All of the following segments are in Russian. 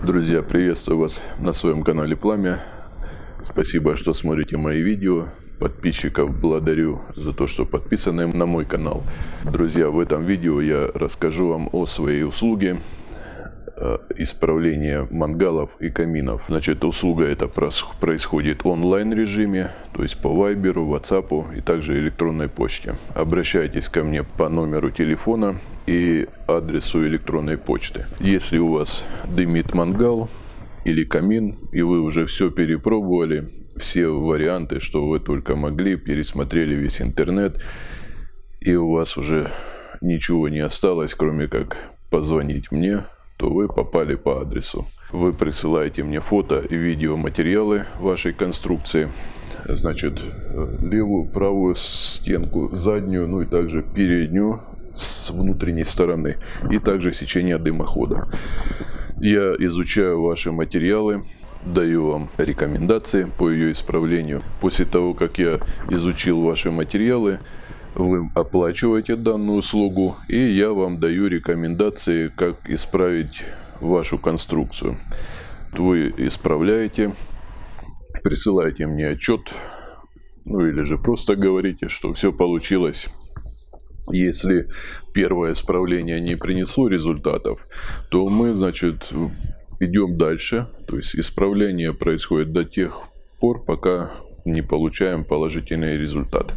Друзья, приветствую вас на своем канале Пламя. Спасибо, что смотрите мои видео. Подписчиков благодарю за то, что подписаны на мой канал. Друзья, в этом видео я расскажу вам о своей услуге исправления мангалов и каминов. Значит, услуга эта происходит в онлайн режиме, то есть по Viber, WhatsApp и также электронной почте. Обращайтесь ко мне по номеру телефона и адресу электронной почты. Если у вас дымит мангал или камин, и вы уже все перепробовали, все варианты, что вы только могли, пересмотрели весь интернет, и у вас уже ничего не осталось, кроме как позвонить мне, то вы попали по адресу. Вы присылаете мне фото и видеоматериалы вашей конструкции. Значит, левую, правую стенку, заднюю, ну и также переднюю с внутренней стороны. И также сечение дымохода. Я изучаю ваши материалы, даю вам рекомендации по ее исправлению. После того, как я изучил ваши материалы, вы оплачиваете данную услугу, и я вам даю рекомендации, как исправить вашу конструкцию. Вы исправляете, присылаете мне отчет, ну или же просто говорите, что все получилось. Если первое исправление не принесло результатов, то мы, значит, идем дальше. То есть исправление происходит до тех пор, пока не получаем положительный результат.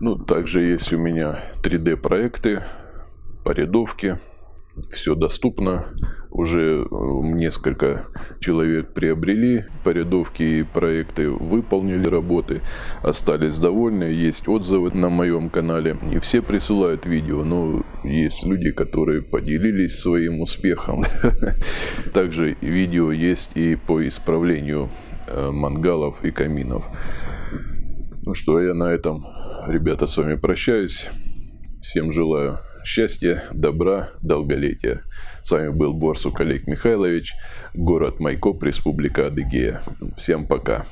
Ну, также есть у меня 3D проекты по рядовке. Все доступно. Уже несколько человек приобрели по рядовке и проекты, выполнили работы, остались довольны. Есть отзывы на моем канале. Не все присылают видео, но есть люди, которые поделились своим успехом. Также видео есть и по исправлению мангалов и каминов. Ну что, я на этом, ребята, с вами прощаюсь. Всем желаю счастья, добра, долголетия. С вами был Борсук Олег Михайлович, город Майкоп, Республика Адыгея. Всем пока.